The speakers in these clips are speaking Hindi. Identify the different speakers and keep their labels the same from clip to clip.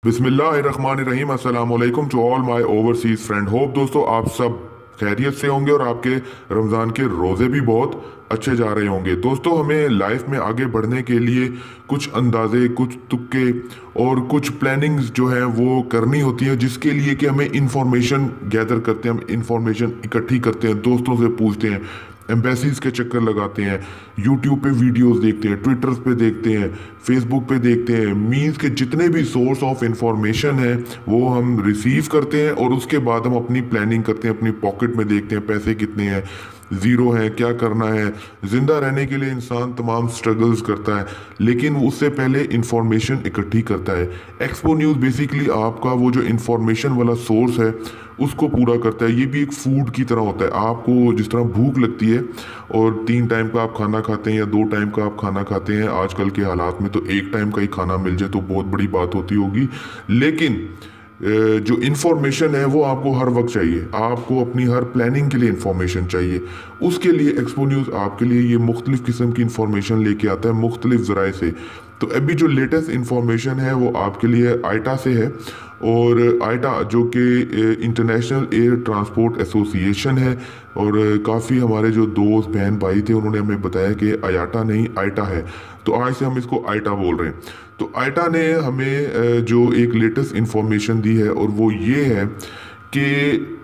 Speaker 1: बिस्मिल्लाहिर्रहमानिर्रहीम अस्सलाम वालेकुम to all my overseas friend. Hope दोस्तों आप सब खैरियत से होंगे और आपके रमज़ान के रोज़े भी बहुत अच्छे जा रहे होंगे। दोस्तों हमें लाइफ में आगे बढ़ने के लिए कुछ अंदाजे, कुछ तुक्के और कुछ प्लानिंग्स जो है वो करनी होती है, जिसके लिए कि हमें इंफॉर्मेशन गैदर करते हैं, हम इंफॉर्मेशन इकट्ठी करते हैं, दोस्तों से पूछते हैं, एम्बेसीज के चक्कर लगाते हैं, यूट्यूब पे वीडियोस देखते हैं, ट्विटर पे देखते हैं, फेसबुक पे देखते हैं। मीन्स के जितने भी सोर्स ऑफ इंफॉर्मेशन है वो हम रिसीव करते हैं और उसके बाद हम अपनी प्लानिंग करते हैं, अपनी पॉकेट में देखते हैं पैसे कितने हैं, ज़ीरो है, क्या करना है। ज़िंदा रहने के लिए इंसान तमाम स्ट्रगल्स करता है, लेकिन उससे पहले इंफॉर्मेशन इकट्ठी करता है। एक्सपो न्यूज़ बेसिकली आपका वो जो इंफॉर्मेशन वाला सोर्स है उसको पूरा करता है। ये भी एक फूड की तरह होता है। आपको जिस तरह भूख लगती है और 3 टाइम का आप खाना खाते हैं या 2 टाइम का आप खाना खाते हैं, आजकल के हालात में तो 1 टाइम का ही खाना मिल जाए तो बहुत बड़ी बात होती होगी, लेकिन जो इन्फॉर्मेशन है वो आपको हर वक्त चाहिए। आपको अपनी हर प्लानिंग के लिए इन्फॉर्मेशन चाहिए। उसके लिए एक्सपो न्यूज़ आपके लिए ये मुख्तलिफ़ किस्म की इन्फॉर्मेशन लेके आता है मुख्तलिफ ज़राए से। तो अभी जो लेटेस्ट इन्फॉर्मेशन है वो आपके लिए आइटा से है, और आइटा जो कि इंटरनेशनल एयर ट्रांसपोर्ट एसोसिएशन है, और काफ़ी हमारे जो दोस्त बहन भाई थे उन्होंने हमें बताया कि आयाटा नहीं आइटा है, तो आज से हम इसको आइटा बोल रहे हैं। तो आइटा ने हमें जो एक लेटेस्ट इंफॉर्मेशन दी है और वो ये है कि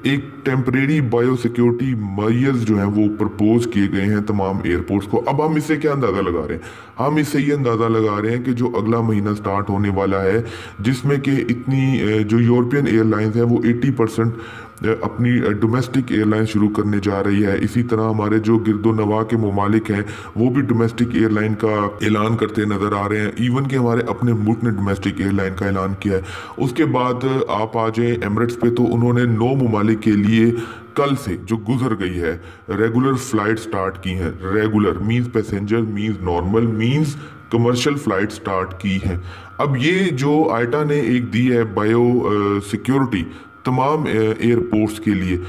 Speaker 1: एक टेम्परेरी बायो सिक्योरिटी मेजर्स जो हैं वो प्रपोज किए गए हैं तमाम एयरपोर्ट्स को। अब हम इससे क्या अंदाज़ा लगा रहे हैं? हम इससे ये अंदाज़ा लगा रहे हैं कि जो अगला महीना स्टार्ट होने वाला है, जिसमें कि इतनी जो यूरोपियन एयरलाइंस है वो 80% अपनी डोमेस्टिक एयरलाइन शुरू करने जा रही है। इसी तरह हमारे जो गिरदो नवा के ममालिक हैं वो भी डोमेस्टिक एयरलाइन का ऐलान करते नज़र आ रहे हैं। इवन कि हमारे अपने मुल्क ने डोमेस्टिक एयरलाइन का ऐलान किया है। उसके बाद आप आ जाए एमरेट्स पे, तो उन्होंने 9 ममालिक के लिए कल से जो गुजर गई है रेगुलर फ्लाइट स्टार्ट की हैं। Regular means passenger, means normal, means commercial flight start की हैं। अब ये जो आइटा ने एक दी है बायो सिक्योरिटी तमाम एयरपोर्ट्स के लिए,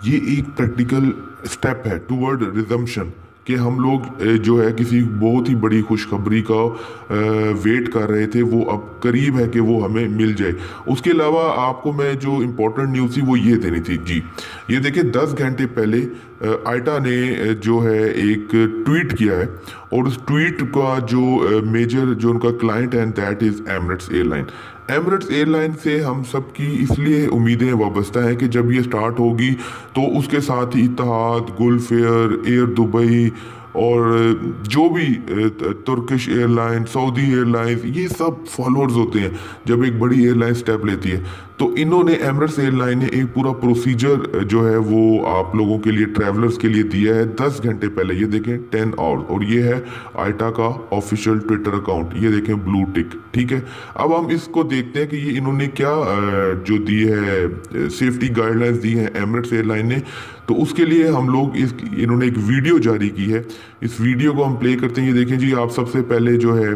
Speaker 1: ये एक प्रैक्टिकल स्टेप है टूवर्ड रिजम्पशन, कि हम लोग जो है किसी बहुत ही बड़ी खुशखबरी का वेट कर रहे थे, वो अब करीब है कि वो हमें मिल जाए। उसके अलावा आपको मैं जो इम्पोर्टेंट न्यूज़ थी वो ये देनी थी जी। ये देखिए 10 घंटे पहले आइटा ने जो है एक ट्वीट किया है, और उस ट्वीट का जो मेजर जो उनका क्लाइंट है that is Emirates airline. Emirates airline से हम सब की इसलिए उम्मीदें वाबस्ता हैं कि जब ये स्टार्ट होगी तो उसके साथ ही इत्तेहाद, गुल्फ एयर, एयर दुबई और जो भी तुर्किश एयरलाइन, सऊदी एयरलाइंस, ये सब फॉलोअर्स होते हैं जब एक बड़ी एयरलाइन स्टेप लेती है। तो इन्होंने एमिरेट्स एयरलाइन ने एक पूरा प्रोसीजर जो है वो आप लोगों के लिए, ट्रैवलर्स के लिए दिया है 10 घंटे पहले। ये देखें 10 आवर्स, और ये है आइटा का ऑफिशियल ट्विटर अकाउंट, ये देखें ब्लू टिक, ठीक है। अब हम इसको देखते हैं कि ये इन्होंने क्या जो दी है सेफ्टी गाइडलाइंस दी है एमिरेट्स एयरलाइन ने। तो उसके लिए हम लोग इन्होंने एक वीडियो जारी की है, इस वीडियो को हम प्ले करते हैं। ये देखें जी, आप सबसे पहले जो है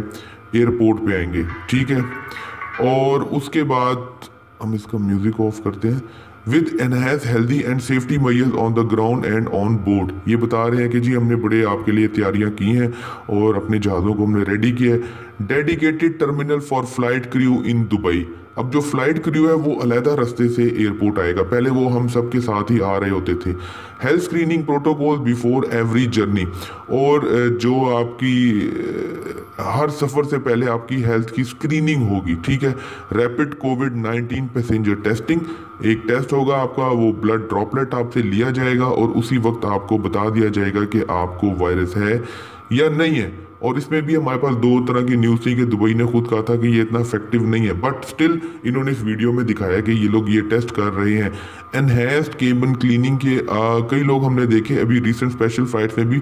Speaker 1: एयरपोर्ट पे आएंगे, ठीक है, और उसके बाद हम इसका म्यूजिक ऑफ करते हैं। With enhance healthy and safety measures on the ground and on board, ये बता रहे हैं कि जी हमने बड़े आपके लिए तैयारियां की हैं और अपने जहाज़ों को हमने रेडी किया है। Dedicated terminal for flight crew in Dubai. अब जो फ्लाइट क्रू है वो अलहदा रास्ते से एयरपोर्ट आएगा, पहले वो हम सब के साथ ही आ रहे होते थे। Health screening protocol before every journey, और जो आपकी हर सफ़र से पहले आपकी हेल्थ की स्क्रीनिंग होगी, ठीक है। रैपिड कोविड-19 पैसेंजर टेस्टिंग, एक टेस्ट होगा आपका, वो ब्लड ड्रॉपलेट आपसे लिया जाएगा और उसी वक्त आपको बता दिया जाएगा कि आपको वायरस है या नहीं है। और इसमें भी हमारे पास 2 तरह की न्यूज़ थी कि दुबई ने खुद कहा था कि ये इतना इफेक्टिव नहीं है, बट स्टिल इन्होंने इस वीडियो में दिखाया कि ये लोग ये टेस्ट कर रहे हैं। एनहेंस्ड केबिन क्लीनिंग के कई लोग हमने देखे अभी रिसेंट स्पेशल फ्लाइट्स में भी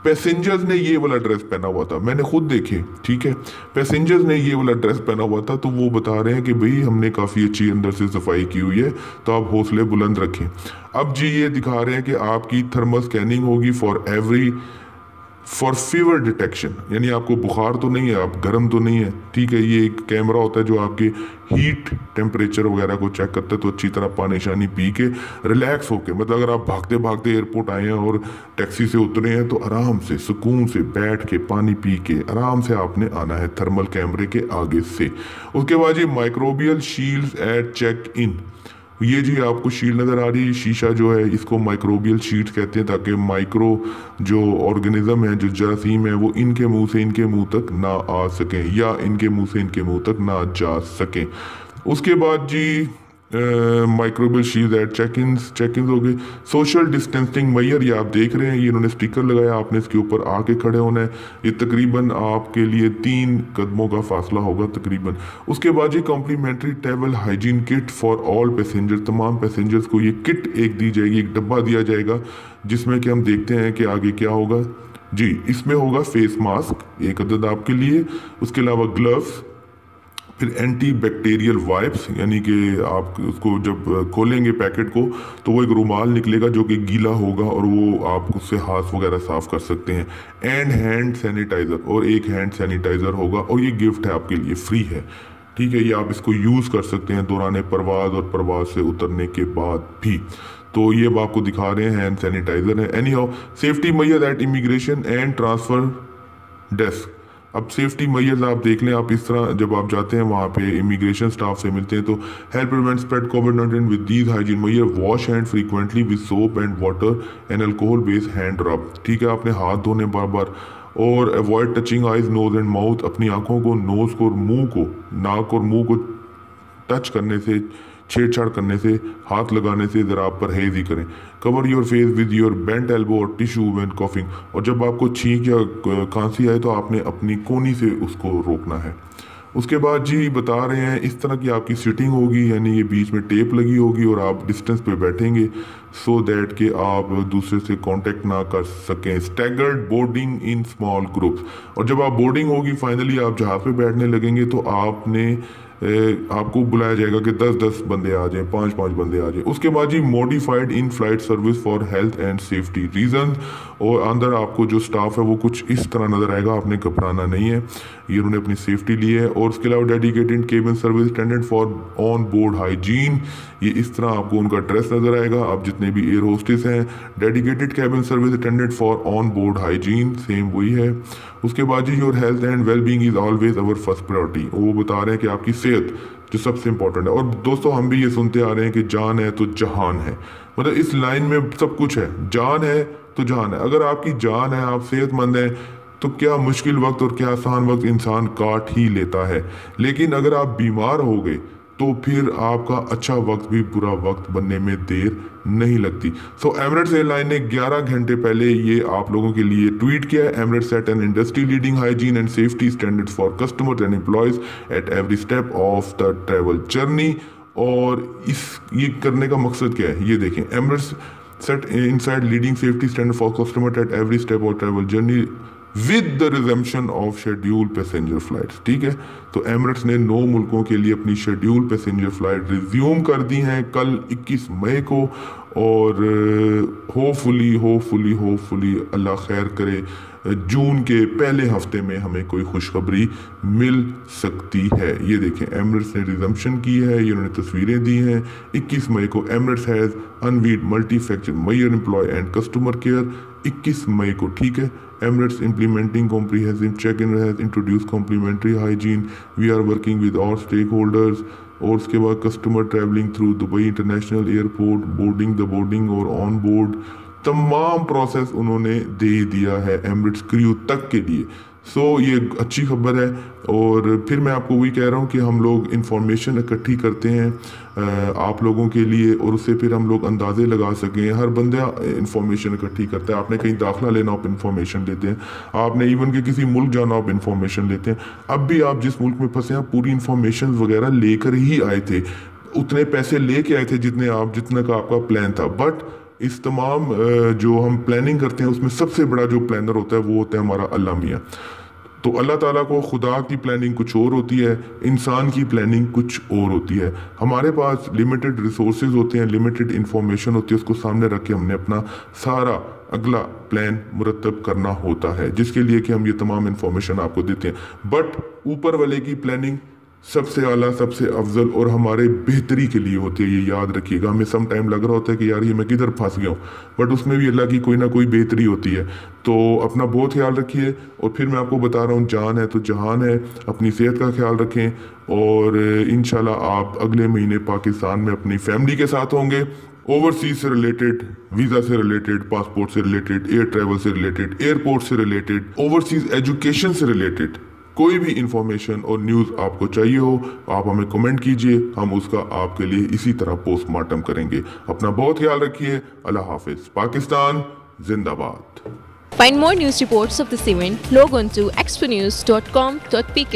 Speaker 1: पैसेंजर्स ने ये वाला ड्रेस पहना हुआ था, मैंने खुद देखे, ठीक है। पैसेंजर्स ने ये वाला ड्रेस पहना हुआ था, तो वो बता रहे हैं कि भाई हमने काफ़ी अच्छी अंदर से सफाई की हुई है, तो आप हौसले बुलंद रखें। अब जी ये दिखा रहे हैं कि आपकी थर्मल स्कैनिंग होगी for every for fever detection, यानी आपको बुखार तो नहीं है, आप गर्म तो नहीं है, ठीक है। ये एक कैमरा होता है जो आपके हीट टेम्परेचर वगैरह को चेक करता है। तो अच्छी तरह पानी शानी पी के रिलैक्स होके, मतलब अगर आप भागते भागते एयरपोर्ट आए हैं और टैक्सी से उतरे हैं तो आराम से सुकून से बैठ के पानी पी के आराम से आपने आना है थर्मल कैमरे के आगे से। उसके बाद ये microbial shields at check in, ये जी आपको शील्ड नज़र आ रही है, शीशा जो है इसको माइक्रोबियल शीट्स कहते हैं, ताकि माइक्रो जो ऑर्गेनिज्म है, जो जरासीम है, वो इनके मुंह से इनके मुंह तक ना आ सकें या इनके मुंह से इनके मुंह तक ना जा सकें। उसके बाद जी microbial shield at check in हो गए। सोशल डिस्टेंसिंग मैयर, ये आप देख रहे हैं, ये इन्होंने स्टिकर लगाया, आपने इसके ऊपर आके खड़े होना है। ये तकरीबन आपके लिए 3 कदमों का फासला होगा तकरीबन। उसके बाद ये complimentary travel hygiene kit for all passenger, तमाम पैसेंजर्स को ये किट एक दी जाएगी, एक डब्बा दिया जाएगा, जिसमें कि हम देखते हैं कि आगे क्या होगा जी। इसमें होगा फेस मास्क एक अदद आपके लिए, उसके अलावा ग्लव्स, फिर एंटी बैक्टीरियल वाइप्स, यानी कि आप उसको जब खोलेंगे पैकेट को तो वो एक रुमाल निकलेगा जो कि गीला होगा और वो आप उससे हाथ वगैरह साफ कर सकते हैं। एंड हैंड सैनिटाइज़र, और एक हैंड सैनिटाइज़र होगा, और ये गिफ्ट है आपके लिए, फ्री है, ठीक है। ये आप इसको यूज़ कर सकते हैं दौरान परवाज़ और परवाज़ से उतरने के बाद भी। तो ये अब आपको दिखा रहे हैं हैंड सैनिटाइज़र है। Anyhow safety measures at immigration and transfer desk, अब सेफ्टी मैयर्स आप देख लें, आप इस तरह जब आप जाते हैं वहाँ पे इमिग्रेशन स्टाफ से मिलते हैं तो हेल्प प्रिवेंट स्प्रेड कोविड-19 with these hygiene measure, wash hand frequently with soap and water and alcohol based hand rub, ठीक है। आपने हाथ धोने बार बार, और avoid touching eyes nose and mouth, अपनी आंखों को, नोज को और मुंह को, नाक और मुंह को टच करने से, छेड़छाड़ करने से, हाथ लगाने से ज़रा आप परहेज ही करें। Cover your face with your bent elbow और टिश्यू व्हेन कॉफिंग, और जब आपको छींक या खांसी आए तो आपने अपनी कोहनी से उसको रोकना है। उसके बाद जी बता रहे हैं इस तरह की आपकी सीटिंग होगी, यानी ये बीच में टेप लगी होगी और आप डिस्टेंस पे बैठेंगे सो दैट कि आप दूसरे से कांटेक्ट ना कर सकें। Staggered boarding in small groups, और जब आप बोर्डिंग होगी फाइनली आप जहाज़ पे बैठने लगेंगे तो आपको बुलाया जाएगा कि 10-10 बंदे आ जाएं, 5-5 बंदे आ जाएं। उसके बाद जी modified in flight service for health and safety reason, और अंदर आपको जो स्टाफ है वो कुछ इस तरह नज़र आएगा, आपने घबराना नहीं है, ये उन्होंने अपनी सेफ्टी ली है। और उसके अलावा dedicated cabin service attendant for on board hygiene, ये इस तरह आपको उनका ड्रेस नज़र आएगा, आप जितने भी एयर होस्टेस हैं। Dedicated cabin service attendant for on board hygiene, same वही है। उसके बाद जी your health and well being is always our first priority, वो बता रहे हैं कि आपकी सेहत जो सबसे इंपॉर्टेंट है। और दोस्तों हम भी ये सुनते आ रहे हैं कि जान है तो जहान है, मतलब इस लाइन में सब कुछ है, जान है तो जहान है। अगर आपकी जान है, आप सेहतमंद हैं, तो क्या मुश्किल वक्त और क्या आसान वक्त इंसान काट ही लेता है, लेकिन अगर आप बीमार हो गए तो फिर आपका अच्छा वक्त भी बुरा वक्त बनने में देर नहीं लगती। सो एमिरेट्स एयरलाइन ने 11 घंटे पहले ये आप लोगों के लिए ट्वीट किया है, Emirates set an industry leading hygiene and safety standards for customers and employees at every step of the travel journey. और ये करने का मकसद क्या है, ये देखें, Emirates set inside leading safety standard for customer at every step of travel journey with the resumption of schedule passenger flights, ठीक है। तो एमिरेट्स ने 9 मुल्कों के लिए अपनी शेड्यूल पैसेंजर फ्लाइट रिज्यूम कर दी हैं कल 21 मई को, और होपफुली अल्लाह खैर करे जून के पहले हफ्ते में हमें कोई खुशखबरी मिल सकती है। ये देखें एमिरेट्स ने रिजम्पशन की है, ये उन्होंने तस्वीरें दी हैं। 21 मई को Emirates has unveiled multi factor measure employ and customer care, 21 मई को, ठीक है। Emirates implementing comprehensive check-in has introduced complimentary hygiene. We are working with all stakeholders. और उसके बाद customer travelling through Dubai international airport, boarding और ऑन बोर्ड, तमाम प्रोसेस उन्होंने दे दिया है एमिरेट्स क्रू तक के लिए। सो ये अच्छी खबर है। और फिर मैं आपको वही कह रहा हूँ कि हम लोग इंफॉर्मेशन इकट्ठी करते हैं आप लोगों के लिए, और उससे फिर हम लोग अंदाजे लगा सकें। हर बंदा इंफॉर्मेशन इकट्ठी करता है, आपने कहीं दाखिला लेना आप इंफॉर्मेशन लेते हैं, आपने इवन के किसी मुल्क जाना आप इंफॉर्मेशन लेते हैं। अब भी आप जिस मुल्क में फंसे हैं पूरी इंफॉर्मेशन वगैरह लेकर ही आए थे, उतने पैसे लेके आए थे जितने का आपका प्लान था। बट इस तमाम जो हम प्लानिंग करते हैं उसमें सबसे बड़ा जो प्लानर होता है वो होता है हमारा अल्लाह मियाँ। तो अल्लाह ताला को खुदा की प्लानिंग कुछ और होती है, इंसान की प्लानिंग कुछ और होती है। हमारे पास लिमिटेड रिसोर्सेज होते हैं, लिमिटेड इंफॉर्मेशन होती है, उसको सामने रख के हमने अपना सारा अगला प्लान मुरतब करना होता है, जिसके लिए कि हम ये तमाम इंफॉर्मेशन आपको देते हैं। बट ऊपर वाले की प्लानिंग सबसे आला, सबसे अफजल और हमारे बेहतरी के लिए होती है, ये याद रखिएगा। हमें सम टाइम लग रहा होता है कि यार ये मैं किधर फंस गया हूँ, बट उसमें भी अल्लाह की कोई ना कोई बेहतरी होती है। तो अपना बहुत ख्याल रखिए। और फिर मैं आपको बता रहा हूँ, जान है तो जहान है, अपनी सेहत का ख्याल रखें। और इंशाल्लाह आप अगले महीने पाकिस्तान में अपनी फैमिली के साथ होंगे। ओवरसीज से रिलेटेड, वीज़ा से रिलेटेड, पासपोर्ट से रिलेटेड, एयर ट्रैवल से रिलेटेड, एयरपोर्ट से रिलेटेड, ओवरसीज एजुकेशन से रिलेटेड कोई भी इंफॉर्मेशन और न्यूज़ आपको चाहिए हो, आप हमें कमेंट कीजिए, हम उसका आपके लिए इसी तरह पोस्टमार्टम करेंगे। अपना बहुत ख्याल रखिए। अल्लाह हाफिज। पाकिस्तान जिंदाबाद।
Speaker 2: Find more news reports of this event, log on to exponews.com.pk.